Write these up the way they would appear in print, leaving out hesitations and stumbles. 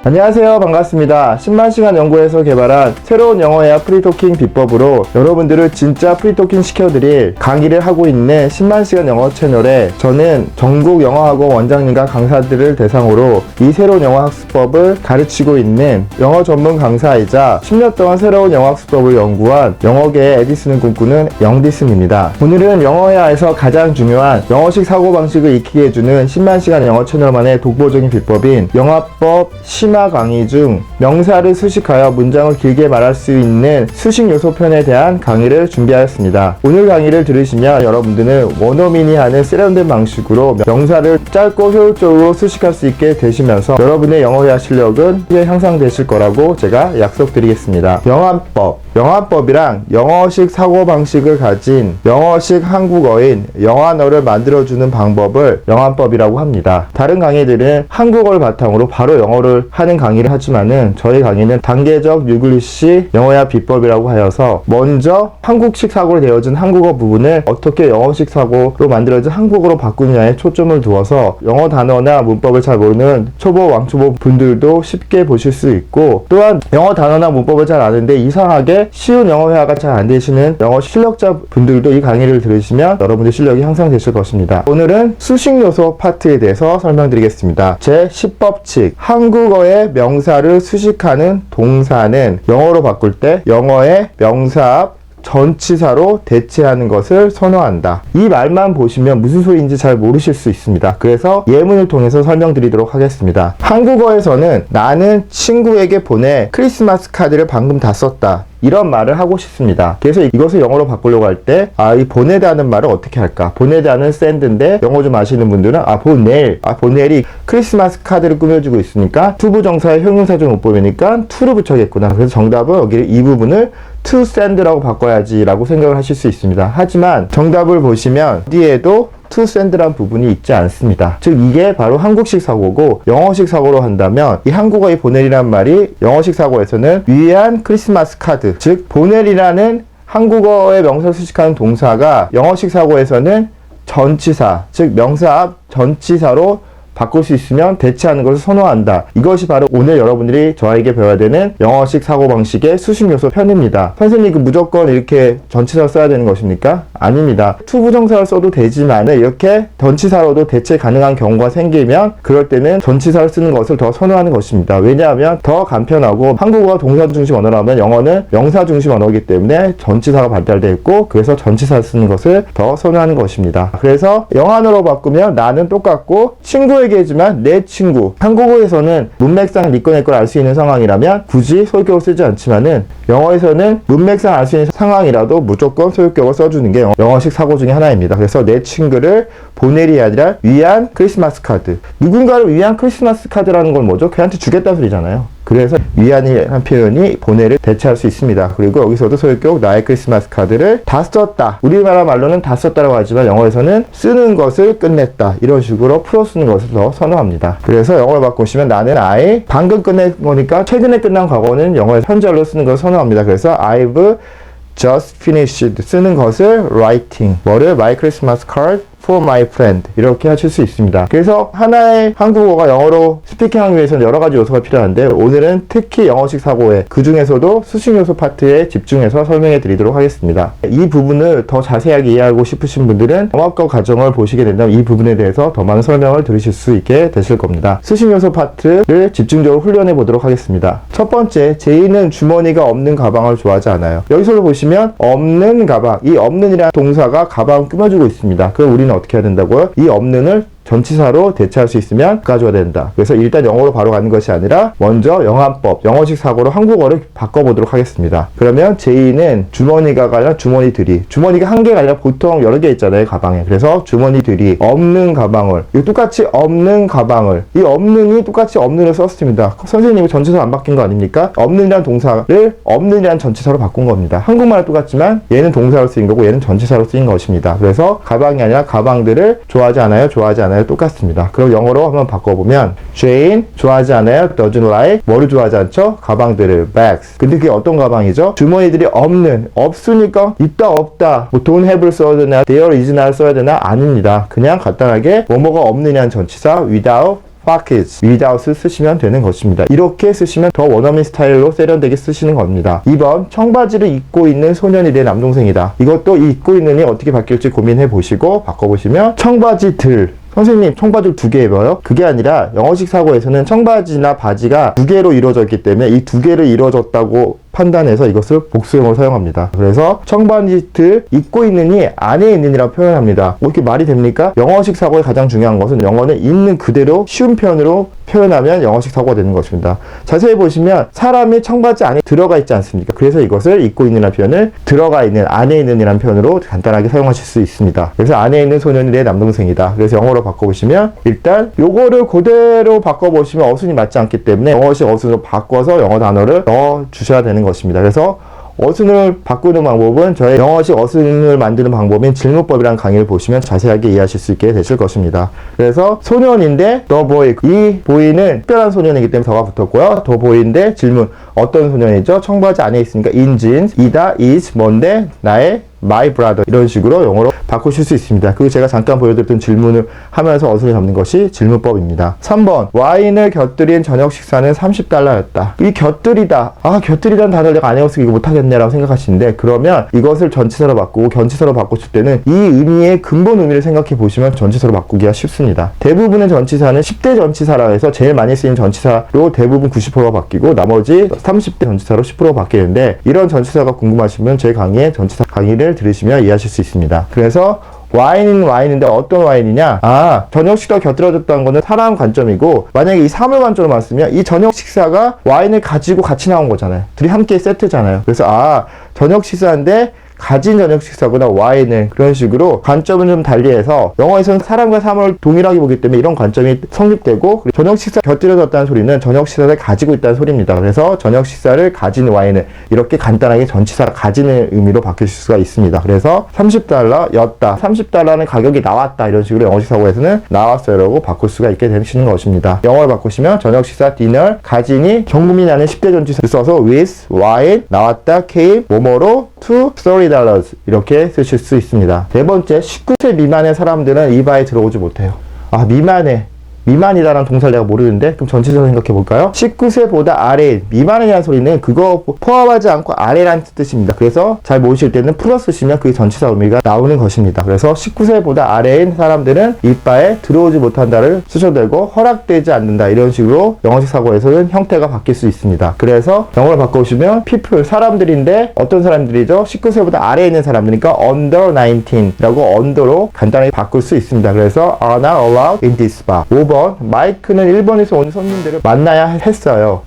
안녕하세요. 반갑습니다. 10만시간 연구에서 개발한 새로운 영어회화 프리토킹 비법으로 여러분들을 진짜 프리토킹 시켜드릴 강의를 하고 있는 10만시간 영어 채널에 저는 전국 영어학원 원장님과 강사들을 대상으로 이 새로운 영어 학습법을 가르치고 있는 영어 전문 강사이자 10년 동안 새로운 영어 학습법을 연구한 영어계의 에디슨을 꿈꾸는 영디슨입니다. 오늘은 영어회화에서 가장 중요한 영어식 사고방식을 익히게 해주는 10만시간 영어 채널만의 독보적인 비법인 영화법 심화 강의 중 명사를 수식하여 문장을 길게 말할 수 있는 수식 요소 편에 대한 강의를 준비하였습니다. 오늘 강의를 들으시면 여러분들은 원어민이 하는 세련된 방식으로 명사를 짧고 효율적으로 수식할 수 있게 되시면서 여러분의 영어회화 실력은 크게 향상되실 거라고 제가 약속드리겠습니다. 영화법이랑 영어식 사고방식을 가진 영어식 한국어인 영화어를 만들어주는 방법을 영화법이라고 합니다. 다른 강의들은 한국어를 바탕으로 바로 영어를 하는 강의를 하지만은 저희 강의는 단계적 유글리시 영어회화 비법이라고 하여서 먼저 한국식 사고로 되어진 한국어 부분을 어떻게 영어식 사고로 만들어진 한국어로 바꾸느냐에 초점을 두어서 영어 단어나 문법을 잘 모르는 초보, 왕초보 분들도 쉽게 보실 수 있고, 또한 영어 단어나 문법을 잘 아는데 이상하게 쉬운 영어회화가 잘 안 되시는 영어 실력자 분들도 이 강의를 들으시면 여러분의 실력이 향상되실 것입니다. 오늘은 수식 요소 파트에 대해서 설명드리겠습니다. 제10법칙, 한국어의 명사를 수식하는 동사는 영어로 바꿀 때 영어의 명사 앞 전치사로 대체하는 것을 선호한다. 이 말만 보시면 무슨 소리인지 잘 모르실 수 있습니다. 그래서 예문을 통해서 설명드리도록 하겠습니다. 한국어에서는 나는 친구에게 보내 크리스마스 카드를 방금 다 썼다, 이런 말을 하고 싶습니다. 그래서 이것을 영어로 바꾸려고 할 때 이 보내다는 말을 어떻게 할까? 보내다는 send인데 영어 좀 아시는 분들은 보낼이 크리스마스 카드를 꾸며주고 있으니까 투부정사의 형용사적 문법이니까 to를 붙여야겠구나. 그래서 정답은 여기를 이 부분을 to send라고 바꿔야지 라고 생각을 하실 수 있습니다. 하지만 정답을 보시면 어디에도 to send라는 부분이 있지 않습니다. 즉 이게 바로 한국식 사고고, 영어식 사고로 한다면 이 한국어의 보낼이란 말이 영어식 사고에서는 위한 크리스마스 카드, 즉 보낼이라는 한국어의 명사를 수식하는 동사가 영어식 사고에서는 전치사, 즉 명사 앞 전치사로 바꿀 수 있으면 대체하는 것을 선호한다. 이것이 바로 오늘 여러분들이 저에게 배워야 되는 영어식 사고방식의 수식 요소 편입니다. 선생님 무조건 이렇게 전치사를 써야 되는 것입니까? 아닙니다. 투부정사를 써도 되지만 이렇게 전치사로도 대체 가능한 경우가 생기면 그럴 때는 전치사를 쓰는 것을 더 선호하는 것입니다. 왜냐하면 더 간편하고 한국어가 동사 중심 언어라면 영어는 명사 중심 언어이기 때문에 전치사가 발달되어 있고, 그래서 전치사를 쓰는 것을 더 선호하는 것입니다. 그래서 영어로 바꾸면 나는 똑같고 친구의 얘기지만 내 친구, 한국어에서는 문맥상 니꺼 내꺼를 알 수 있는 상황이라면 굳이 소유격을 쓰지 않지만은 영어에서는 문맥상 알 수 있는 상황이라도 무조건 소유격을 써주는 게 영어식 사고 중에 하나입니다. 그래서 내 친구를 보낼이 아니라 위한 크리스마스 카드, 누군가를 위한 크리스마스 카드라는 건 뭐죠? 걔한테 주겠다는 소리잖아요. 그래서 위안이라는 표현이 보내를 대체할 수 있습니다. 그리고 여기서도 소유격 나의 크리스마스 카드를 다 썼다, 우리나라 말로는 다 썼다라고 하지만 영어에서는 쓰는 것을 끝냈다, 이런 식으로 풀어 쓰는 것을 더 선호합니다. 그래서 영어로 바꾸시면 나는 방금 끝낸 거니까 최근에 끝난 과거는 영어에서 현재로 쓰는 것을 선호합니다. 그래서 I've just finished 쓰는 것을 writing, my Christmas card for my friend, 이렇게 하실 수 있습니다. 그래서 하나의 한국어가 영어로 스피킹하기 위해서는 여러 가지 요소가 필요한데 오늘은 특히 영어식 사고에 그 중에서도 수식 요소 파트에 집중해서 설명해 드리도록 하겠습니다. 이 부분을 더 자세하게 이해하고 싶으신 분들은 영어학과 과정을 보시게 된다면 이 부분에 대해서 더 많은 설명을 들으실 수 있게 되실 겁니다. 수식 요소 파트를 집중적으로 훈련해 보도록 하겠습니다. 첫 번째, 제이는 주머니가 없는 가방을 좋아하지 않아요. 여기서 보시면 없는 가방, 이 없는이라는 동사가 가방을 꾸며주고 있습니다. 그럼 우리는 어떻게 해야 된다고요? 이 없는을 전치사로 대체할 수 있으면 가져야 된다. 그래서 일단 영어로 바로 가는 것이 아니라 먼저 영화법, 영어식 사고로 한국어를 바꿔보도록 하겠습니다. 그러면 제이는 주머니가 아니라 주머니들이, 주머니가 한 개가 아니라 보통 여러 개 있잖아요, 가방에. 그래서 주머니들이 없는 가방을, 이거 똑같이 없는 가방을, 이 없는이 똑같이 없는을 썼습니다. 선생님이 전치사 안 바뀐 거 아닙니까? 없는이라는 동사를 없는이라는 전치사로 바꾼 겁니다. 한국말은 똑같지만 얘는 동사로 쓰인 거고 얘는 전치사로 쓰인 것입니다. 그래서 가방이 아니라 가방들을 좋아하지 않아요, 좋아하지 않아요, 똑같습니다. 그럼 영어로 한번 바꿔보면 Jane 좋아하지 않아요, doesn't like, 뭐를 좋아하지 않죠? 가방들을, bags. 근데 그게 어떤 가방이죠? 주머니들이 없는, 없으니까 있다 없다, 뭐 don't have를 써야 되나, there is not 써야 되나? 아닙니다. 그냥 간단하게 뭐뭐가 없느냐는 전치사 without pockets without 쓰시면 되는 것입니다. 이렇게 쓰시면 더 원어민 스타일로 세련되게 쓰시는 겁니다. 2번 청바지를 입고 있는 소년이 내 남동생이다. 이것도 이 입고 있는이 어떻게 바뀔지 고민해 보시고 바꿔보시면 청바지들. 선생님 청바지를 2개 입어요? 그게 아니라 영어식 사고에서는 청바지나 바지가 2개로 이루어져 있기 때문에 이 2개를 이루어졌다고 판단해서 이것을 복수형으로 사용합니다. 그래서 청바지를 입고 있느니 안에 있느니라고 표현합니다. 뭐 이렇게 말이 됩니까? 영어식 사고의 가장 중요한 것은 영어는 있는 그대로 쉬운 표현으로 표현하면 영어식 사고가 되는 것입니다. 자세히 보시면 사람이 청바지 안에 들어가 있지 않습니까? 그래서 이것을 입고 있는이라는 표현을 들어가 있는, 안에 있는이라는 표현으로 간단하게 사용하실 수 있습니다. 그래서 안에 있는 소년이 내 남동생이다. 그래서 영어로 바꿔보시면 일단 요거를 그대로 바꿔보시면 어순이 맞지 않기 때문에 영어식 어순으로 바꿔서 영어 단어를 넣어 주셔야 되는 것입니다. 그래서 어순을 바꾸는 방법은 저의 영어식 어순을 만드는 방법인 질문법이라는 강의를 보시면 자세하게 이해하실 수 있게 되실 것입니다. 그래서 소년인데 the boy, 이 boy는 특별한 소년이기 때문에 더가 붙었고요. the boy인데 질문 어떤 소년이죠? 청바지 안에 있으니까 in jeans, 이다 is 뭔데 나의 my brother 이런 식으로 영어로 바꾸실 수 있습니다. 그리고 제가 잠깐 보여드렸던 질문을 하면서 어순을 잡는 것이 질문법입니다. 3번 와인을 곁들인 저녁 식사는 $30였다. 이 곁들이다. 곁들이라는 단어를 내가 안 외웠으니까 이거 못하겠네 라고 생각하시는데 그러면 이것을 전치사로 바꾸고 견치사로 바꾸실 때는 이 의미의 근본 의미를 생각해 보시면 전치사로 바꾸기가 쉽습니다. 대부분의 전치사는 10대 전치사라 해서 제일 많이 쓰이는 전치사로 대부분 90%가 바뀌고 나머지 30대 전치사로 10%가 바뀌는데 이런 전치사가 궁금하시면 제 강의의 전치사 강의를 들으시면 이해하실 수 있습니다. 그래서 와인인데 어떤 와인이냐? 저녁 식사가 곁들여졌다는 거는 사람 관점이고 만약에 이 사물 관점으로 봤으면 이 저녁 식사가 와인을 가지고 같이 나온 거잖아요. 둘이 함께 세트잖아요. 그래서 저녁 식사인데 가진 저녁 식사구나 와인을 그런 식으로 관점은 좀 달리해서 영어에서는 사람과 사물을 동일하게 보기 때문에 이런 관점이 성립되고 저녁 식사 곁들여졌다는 소리는 저녁 식사를 가지고 있다는 소리입니다. 그래서 저녁 식사를 가진 와인을 이렇게 간단하게 전치사를 가지는 의미로 바뀔 수가 있습니다. 그래서 $30였다. $30는 가격이 나왔다. 이런 식으로 영어식 사고에서는 나왔어요 라고 바꿀 수가 있게 되시는 것입니다. 영어를 바꾸시면 저녁 식사 디너 가진이 정부민이 아닌 10대 전치사를 써서 with 와인 나왔다 came 뭐뭐로 to $30 이렇게 쓰실 수 있습니다. 네 번째, 19세 미만의 사람들은 이 바에 들어오지 못해요. 미만이다라는 동사를 내가 모르는데 그럼 전체적으로 생각해 볼까요? 19세보다 아래인 미만이라는 소리는 그거 포함하지 않고 아래라는 뜻입니다. 그래서 잘 모르실 때는 풀어 쓰시면 그게 전치사 의미가 나오는 것입니다. 그래서 19세보다 아래인 사람들은 이바에 들어오지 못한다를 쓰셔도 되고 허락되지 않는다 이런 식으로 영어식 사고에서는 형태가 바뀔 수 있습니다. 그래서 영어를 바꿔보시면 people 사람들인데 어떤 사람들이죠? 19세보다 아래에 있는 사람들이니까 under 19라고 under로 간단히 바꿀 수 있습니다. 그래서 are not allowed in this bar. 5번 마이크는 일본에서 온 손님들을 만나야 했어요.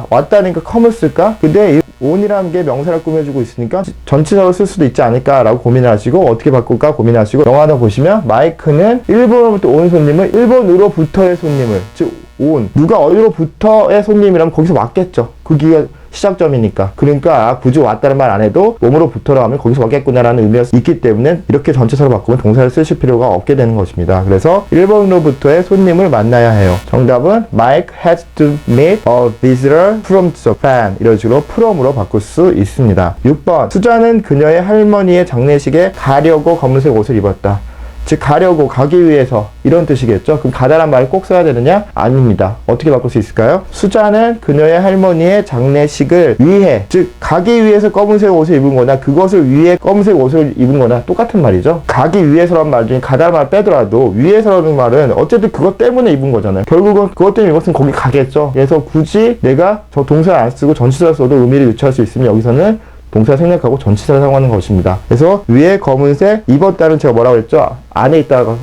왔다니까 컴을 쓸까? 근데 이 온이라는 게 명사를 꾸며주고 있으니까 전치사로 쓸 수도 있지 않을까 라고 고민하시고 어떻게 바꿀까 고민하시고 영화를 보시면 마이크는 일본으로부터 온 손님을 일본으로부터의 손님을 즉 온 누가 어디로부터의 손님이라면 거기서 왔겠죠. 그게 시작점이니까. 그러니까 굳이 왔다는 말 안 해도 몸으로부터라 하면 거기서 왔겠구나라는 의미가 있기 때문에 이렇게 전체사로 바꾸면 동사를 쓰실 필요가 없게 되는 것입니다. 그래서 일본으로부터의 손님을 만나야 해요. 정답은 Mike has to meet a visitor from Japan 이런 식으로 from으로 바꿀 수 있습니다. 6번 수자는 그녀의 할머니의 장례식에 가려고 검은색 옷을 입었다. 즉 가려고 가기 위해서 이런 뜻이겠죠. 그럼 가다란 말을 꼭 써야 되느냐? 아닙니다. 어떻게 바꿀 수 있을까요? 수자는 그녀의 할머니의 장례식을 위해 즉 가기 위해서 검은색 옷을 입은 거나 그것을 위해 검은색 옷을 입은 거나 똑같은 말이죠. 가기 위해서라는 말 중에 가다란 말 빼더라도 위해서라는 말은 어쨌든 그것 때문에 입은 거잖아요. 결국은 그것 때문에 입었으면 거기 가겠죠. 그래서 굳이 내가 저 동사를 안 쓰고 전치사를 써도 의미를 유추할 수 있으면 여기서는 동사 생략하고 전치사를 사용하는 것입니다. 그래서 위에 검은색 입었다는 제가 뭐라고 했죠? 안에 있다가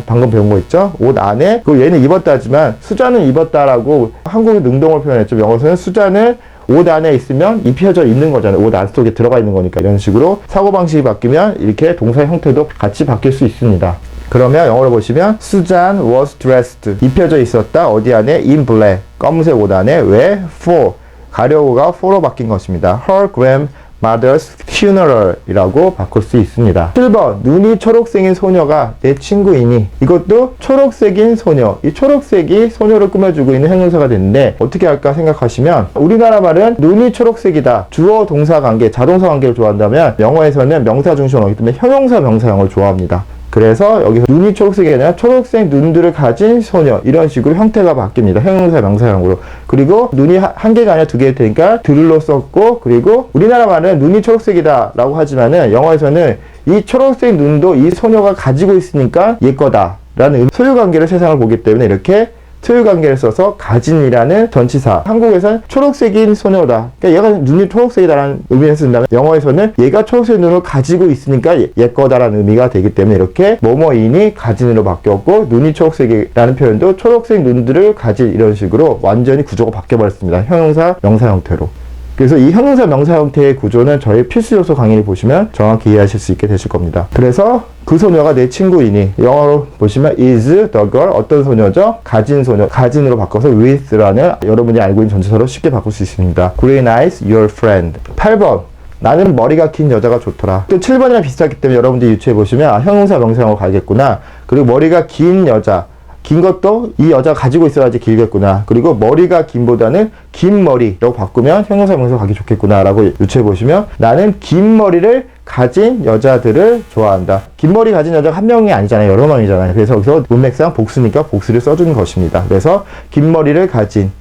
방금 배운 거 있죠? 옷 안에 그리고 얘는 입었다지만 수자는 입었다라고 한국의 능동을 표현했죠. 영어에서는 수자는 옷 안에 있으면 입혀져 있는 거잖아요. 옷 안속에 들어가 있는 거니까 이런 식으로 사고방식이 바뀌면 이렇게 동사의 형태도 같이 바뀔 수 있습니다. 그러면 영어로 보시면 수잔 was dressed 입혀져 있었다. 어디 안에? in black 검은색 옷 안에 왜? for 가려고가 for로 바뀐 것입니다. her grandmother's funeral 이라고 바꿀 수 있습니다. 7번 눈이 초록색인 소녀가 내 친구이니 이것도 초록색인 소녀 이 초록색이 소녀를 꾸며주고 있는 형용사가 되는데 어떻게 할까 생각하시면 우리나라 말은 눈이 초록색이다 주어 동사 관계 자동사 관계를 좋아한다면 영어에서는 명사 중심으로 하기 때문에 형용사 명사형을 좋아합니다. 그래서 여기서 눈이 초록색이 아니라 초록색 눈들을 가진 소녀 이런 식으로 형태가 바뀝니다. 형용사 명사형으로. 그리고 눈이 한 개가 아니라 두 개일 테니까 들로 썼고, 그리고 우리나라 말은 눈이 초록색이다 라고 하지만은 영어에서는 이 초록색 눈도 이 소녀가 가지고 있으니까 얘 거다 라는 소유관계를 세상을 보기 때문에 이렇게 소유관계를 써서 가진이라는 전치사. 한국에서는 초록색인 소녀다, 그러니까 얘가 눈이 초록색이다라는 의미를 쓴다면 영어에서는 얘가 초록색 눈을 가지고 있으니까 얘 거다라는 의미가 되기 때문에 이렇게 뭐뭐인이 가진으로 바뀌었고, 눈이 초록색이라는 표현도 초록색 눈들을 가진 이런 식으로 완전히 구조가 바뀌어버렸습니다. 형용사 명사 형태로. 그래서 이 형용사 명사 형태의 구조는 저희 필수 요소 강의를 보시면 정확히 이해하실 수 있게 되실 겁니다. 그래서 그 소녀가 내 친구이니, 영어로 보시면 is the girl, 어떤 소녀죠? 가진 소녀, 가진으로 바꿔서 with라는 여러분이 알고 있는 전치사로 쉽게 바꿀 수 있습니다. Green eyes, your friend. 8번. 나는 머리가 긴 여자가 좋더라. 또 7번이랑 비슷하기 때문에 여러분들이 유추해 보시면 형용사 명사형으로 가겠구나. 그리고 머리가 긴 여자, 긴 것도 이 여자가 가지고 있어야지 길겠구나. 그리고 머리가 긴보다는 긴 머리라고 바꾸면 형용사 명사 가기 좋겠구나 라고 유추해 보시면, 나는 긴 머리를 가진 여자들을 좋아한다. 긴 머리 가진 여자가 한 명이 아니잖아요. 여러 명이잖아요. 그래서 여기서 문맥상 복수니까 복수를 써주는 것입니다. 그래서 긴 머리를 가진,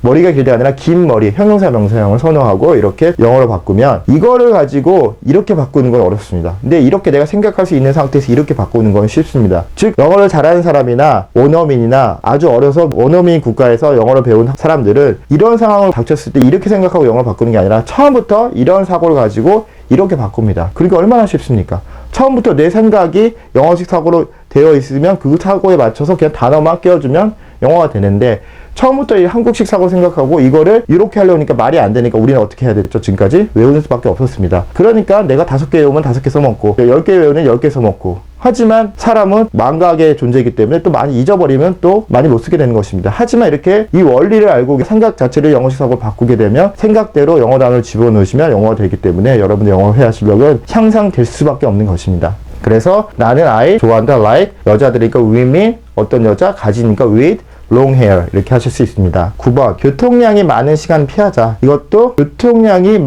머리가 길다 아니라 긴 머리, 형용사 명사형을 선호하고 이렇게 영어로 바꾸면, 이거를 가지고 이렇게 바꾸는 건 어렵습니다. 근데 이렇게 내가 생각할 수 있는 상태에서 이렇게 바꾸는 건 쉽습니다. 즉 영어를 잘하는 사람이나 원어민이나 아주 어려서 원어민 국가에서 영어를 배운 사람들은 이런 상황을 닥쳤을 때 이렇게 생각하고 영어를 바꾸는 게 아니라 처음부터 이런 사고를 가지고 이렇게 바꿉니다. 그러니까 얼마나 쉽습니까? 처음부터 내 생각이 영어식 사고로 되어 있으면 그 사고에 맞춰서 그냥 단어만 끼워주면 영어가 되는데, 처음부터 이 한국식 사고 생각하고 이거를 이렇게 하려니까 말이 안 되니까 우리는 어떻게 해야 됐죠? 지금까지 외우는 수밖에 없었습니다. 그러니까 내가 5개 외우면 5개 써먹고, 10개 외우면 10개 써먹고. 하지만 사람은 망각의 존재이기 때문에 또 많이 잊어버리면 또 많이 못 쓰게 되는 것입니다. 하지만 이렇게 이 원리를 알고 생각 자체를 영어식 사고로 바꾸게 되면 생각대로 영어 단어를 집어넣으시면 영어가 되기 때문에 여러분의 영어 회화 실력은 향상될 수밖에 없는 것입니다. 그래서 나는 I 좋아한다, like, 여자들이니까 women, 어떤 여자, 가지니까 with, long hair 이렇게 하실 수 있습니다. 9번. 교통량이 많은 시간 피하자. 이것도 교통량이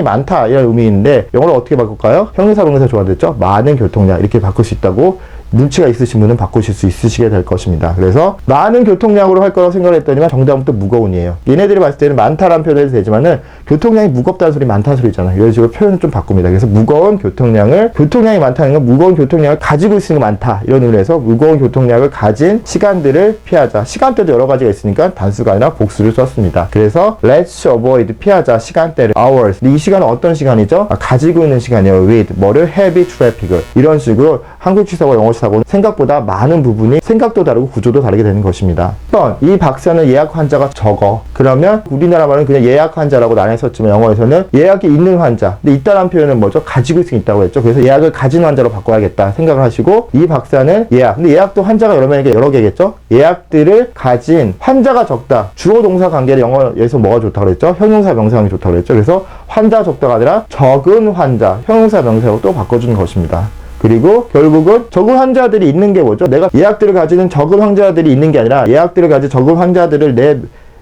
많다 이런 의미인데 영어로 어떻게 바꿀까요? 형용사 명사 좋아졌죠? 많은 교통량 이렇게 바꿀 수 있다고 눈치가 있으신 분은 바꾸실 수 있으시게 될 것입니다. 그래서 많은 교통량으로 할 거라고 생각을 했더니만 정답은 또 무거운이에요. 얘네들이 봤을 때는 많다라는 표현을 해도 되지만은 교통량이 무겁다는 소리, 많다는 소리 있잖아요. 이런 식으로 표현을 좀 바꿉니다. 그래서 무거운 교통량을, 교통량이 많다는 건 무거운 교통량을 가지고 있으는 게 많다 이런 의미로 해서 무거운 교통량을 가진 시간들을 피하자. 시간대도 여러 가지가 있으니까 단수가 아니라 복수를 썼습니다. 그래서 let's avoid, 피하자, 시간대를, hours. 근데 이 시간은 어떤 시간이죠? 가지고 있는 시간이에요. with, 뭐를? heavy traffic을. 이런 식으로 한국식 사고, 영어식 사고는 생각보다 많은 부분이 생각도 다르고 구조도 다르게 되는 것입니다. 10번. 이 박사는 예약 환자가 적어. 그러면 우리나라 말은 그냥 예약 환자라고 나눴었지만 영어에서는 예약이 있는 환자. 근데 있다라는 표현은 뭐죠? 가지고 있으면 있다고 했죠. 그래서 예약을 가진 환자로 바꿔야겠다 생각을 하시고, 이 박사는 예약. 근데 예약도 환자가 여러 명이니까 여러 개겠죠? 예약들을 가진 환자가 적다. 주어 동사 관계를 영어에서 뭐가 좋다고 그랬죠? 형용사 명사형이 좋다고 그랬죠. 그래서 환자 적다가 아니라 적은 환자, 형용사 명사형으로 또 바꿔주는 것입니다. 그리고 결국은 적은 환자들이 있는 게 뭐죠? 내가 예약들을 가지는 적은 환자들이 있는 게 아니라 예약들을 가진 적은 환자들을 내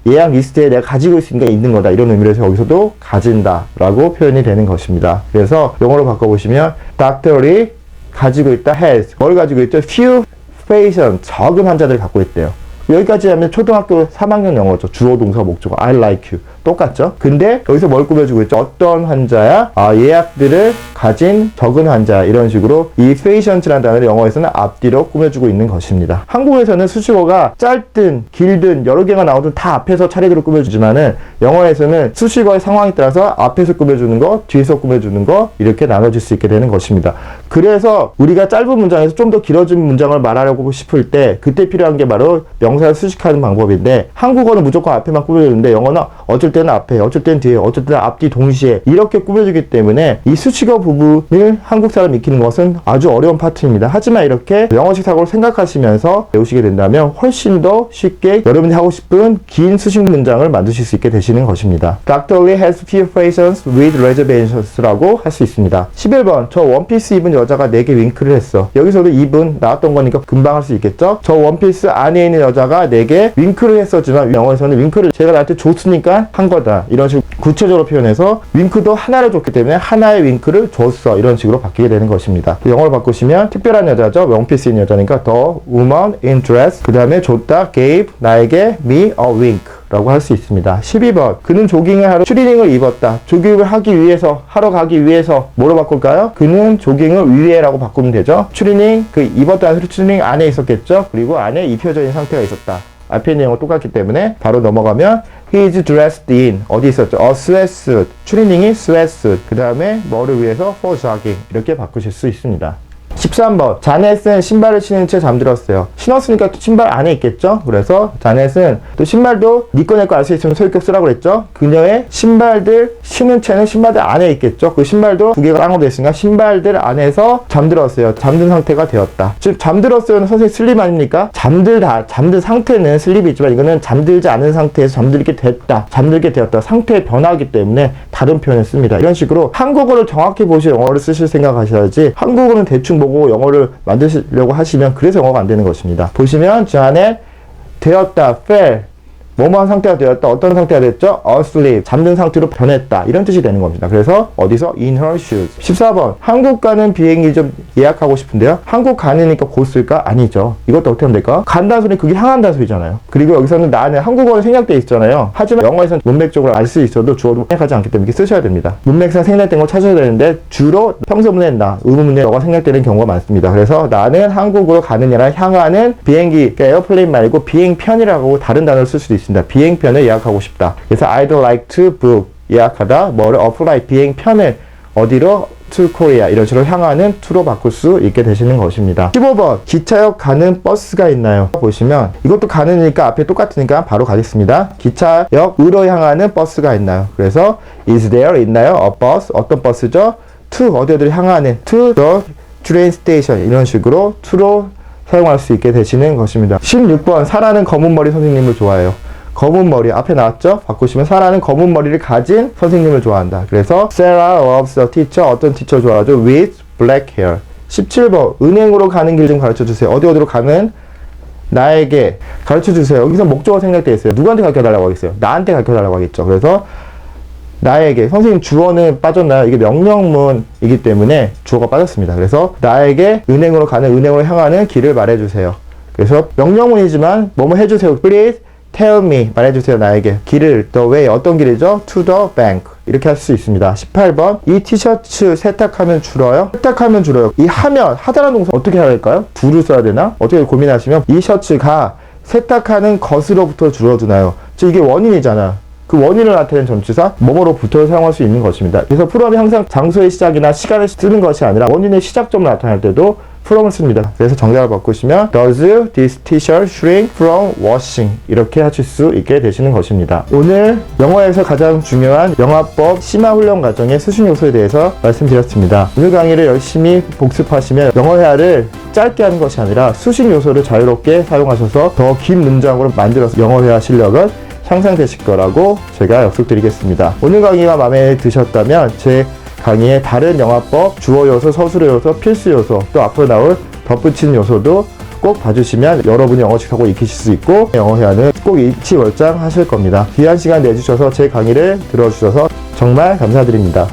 예약 리스트에 내가 가지고 있으니까 있는 거다. 이런 의미로 해서 여기서도 가진다 라고 표현이 되는 것입니다. 그래서 영어로 바꿔보시면 doctor이 가지고 있다, has. 뭘 가지고 있죠? few patients, 적은 환자들을 갖고 있대요. 여기까지 하면 초등학교 3학년 영어죠. 주어 동사 목적어 I like you 똑같죠. 근데 여기서 뭘 꾸며주고 있죠? 어떤 환자야? 예약들을 가진 적은 환자. 이런 식으로 이 patient라는 단어를 영어에서는 앞뒤로 꾸며주고 있는 것입니다. 한국에서는 수식어가 짧든 길든 여러 개가 나오든 다 앞에서 차례대로 꾸며주지만은 영어에서는 수식어의 상황에 따라서 앞에서 꾸며주는 거, 뒤에서 꾸며주는 거 이렇게 나눠질 수 있게 되는 것입니다. 그래서 우리가 짧은 문장에서 좀 더 길어진 문장을 말하려고 싶을 때 그때 필요한 게 바로 명사를 수식하는 방법인데, 한국어는 무조건 앞에만 꾸며주는데 영어는 어쩔 때는 앞에, 어쩔 때는 뒤에, 어쩔 때는 앞뒤 동시에 이렇게 꾸며주기 때문에 이 수식어 부분을 한국 사람이 익히는 것은 아주 어려운 파트입니다. 하지만 이렇게 영어식 사고를 생각하시면서 배우시게 된다면 훨씬 더 쉽게 여러분이 하고 싶은 긴 수식 문장을 만드실 수 있게 되시는 것입니다. Dr. Lee has few patients with reservations 라고 할 수 있습니다. 11번. 저 원피스 입은 여자가 내게 윙크를 했어. 여기서도 입은 나왔던 거니까 금방 할 수 있겠죠? 저 원피스 안에 있는 여자가 내게 윙크를 했었지만 영어에서는 윙크를 제가 나한테 줬으니까 한 한 거다. 이런 식으로 구체적으로 표현해서 윙크도 하나를 줬기 때문에 하나의 윙크를 줬어. 이런 식으로 바뀌게 되는 것입니다. 영어로 바꾸시면 특별한 여자죠. 원피스인 여자니까 the woman in dress. 그 다음에 줬다, gave, 나에게 me a wink. 라고 할 수 있습니다. 12번. 그는 조깅을 하러 추리닝을 입었다. 조깅을 하기 위해서, 하러 가기 위해서 뭐로 바꿀까요? 그는 조깅을 위해라고 바꾸면 되죠. 추리닝, 그 입었다는 소리 추리닝 안에 있었겠죠? 그리고 안에 입혀져 있는 상태가 있었다. 앞에 내용은 똑같기 때문에 바로 넘어가면 he is dressed in 어디 있었죠? a sweatsuit. 추리닝이 sweatsuit. 그 다음에 뭐를 위해서? for jogging. 이렇게 바꾸실 수 있습니다. 13번. 자넷은 신발을 신은 채 잠들었어요. 신었으니까 또 신발 안에 있겠죠? 그래서 자넷은 또 신발도 니 거 내 거 알 수 있으면 소유격 쓰라고 그랬죠? 그녀의 신발들 신은 채는 신발들 안에 있겠죠? 그 신발도 두 개가 쌍으로 됐으니까 신발들 안에서 잠들었어요. 잠든 상태가 되었다. 즉 잠들었어요는 선생님 슬립 아닙니까? 잠든 상태는 슬립이지만 이거는 잠들지 않은 상태에서 잠들게 됐다. 잠들게 되었다. 상태의 변화이기 때문에 다른 표현을 씁니다. 이런 식으로 한국어를 정확히 보시고 영어를 쓰실 생각하셔야지 한국어는 대충 보고 영어를 만드시려고 하시면 그래서 영어가 안 되는 것입니다. 보시면 자넷 되었다, fell 뭐뭐한 상태가 되었다. 어떤 상태가 됐죠? asleep 잠든 상태로 변했다. 이런 뜻이 되는 겁니다. 그래서 어디서? in her shoes. 14번. 한국 가는 비행기 좀 예약하고 싶은데요. 한국 가니까 곧 쓸까? 아니죠. 이것도 어떻게 하면 될까? 간다는 소리는 그게 향한다는 소리잖아요. 그리고 여기서는 나는 한국어는 생략되어 있잖아요. 하지만 영어에서는 문맥적으로 알 수 있어도 주어도 생략하지 않기 때문에 이렇게 쓰셔야 됩니다. 문맥상 생략된 걸 찾아야 되는데 주로 평소문에 나, 의문문에 너가 생략되는 경우가 많습니다. 그래서 나는 한국으로 가느냐라 향하는 비행기, 그러니까 에어플레인 말고 비행편이라고 다른 단어를 쓸 수도 있습니다. 비행편을 예약하고 싶다. 그래서 I'd like to book 예약하다 뭐를 apply 비행편을 어디로? to Korea 이런 식으로 향하는 to로 바꿀 수 있게 되시는 것입니다. 15번. 기차역 가는 버스가 있나요? 보시면 이것도 가는이니까 앞에 똑같으니까 바로 가겠습니다. 기차역으로 향하는 버스가 있나요? 그래서 is there 있나요? a bus 어떤 버스죠? to 어디로 향하는 to the train station 이런 식으로 to로 사용할 수 있게 되시는 것입니다. 16번. 사라는 검은 머리 선생님을 좋아해요. 검은 머리 앞에 나왔죠? 바꾸시면 사라는 검은 머리를 가진 선생님을 좋아한다. 그래서 Sarah loves a teacher 어떤 티처 좋아하죠? with black hair. 17번. 은행으로 가는 길 좀 가르쳐 주세요. 어디로 가는? 나에게 가르쳐 주세요. 여기서 목적어 생략되어 있어요. 누구한테 가르쳐 달라고 하겠어요? 나한테 가르쳐 달라고 하겠죠. 그래서 나에게 선생님 주어는 빠졌나요? 이게 명령문이기 때문에 주어가 빠졌습니다. 그래서 나에게 은행으로 향하는 길을 말해주세요. 그래서 명령문이지만 뭐뭐 해주세요. Please tell me 말해주세요. 나에게 길을 the way 어떤 길이죠? to the bank 이렇게 할 수 있습니다. 18번. 이 티셔츠 세탁하면 줄어요? 세탁하면 줄어요. 이 하다라는 동사 어떻게 해야 할까요? do를 써야 되나? 어떻게 고민하시면 이 셔츠가 세탁하는 것으로부터 줄어드나요? 즉 이게 원인이잖아. 그 원인을 나타내는 전치사 뭐뭐로부터를 사용할 수 있는 것입니다. 그래서 프롬이 항상 장소의 시작이나 시간을 쓰는 것이 아니라 원인의 시작점을 나타낼 때도 from을 씁니다. 그래서 정답을 바꾸시면 Does this t-shirt shrink from washing? 이렇게 하실 수 있게 되시는 것입니다. 오늘 영어에서 가장 중요한 영어법 심화 훈련 과정의 수신 요소에 대해서 말씀드렸습니다. 오늘 강의를 열심히 복습하시면 영어 회화를 짧게 하는 것이 아니라 수신 요소를 자유롭게 사용하셔서 더 긴 문장으로 만들어서 영어 회화 실력은 향상되실 거라고 제가 약속드리겠습니다. 오늘 강의가 마음에 드셨다면 제 강의의 다른 영어법, 주어 요소, 서술어 요소, 필수 요소, 또 앞으로 나올 덧붙인 요소도 꼭 봐주시면 여러분이 영어 직하고 익히실 수 있고 영어 회화는 꼭 일치월장 하실 겁니다. 귀한 시간 내주셔서 제 강의를 들어주셔서 정말 감사드립니다.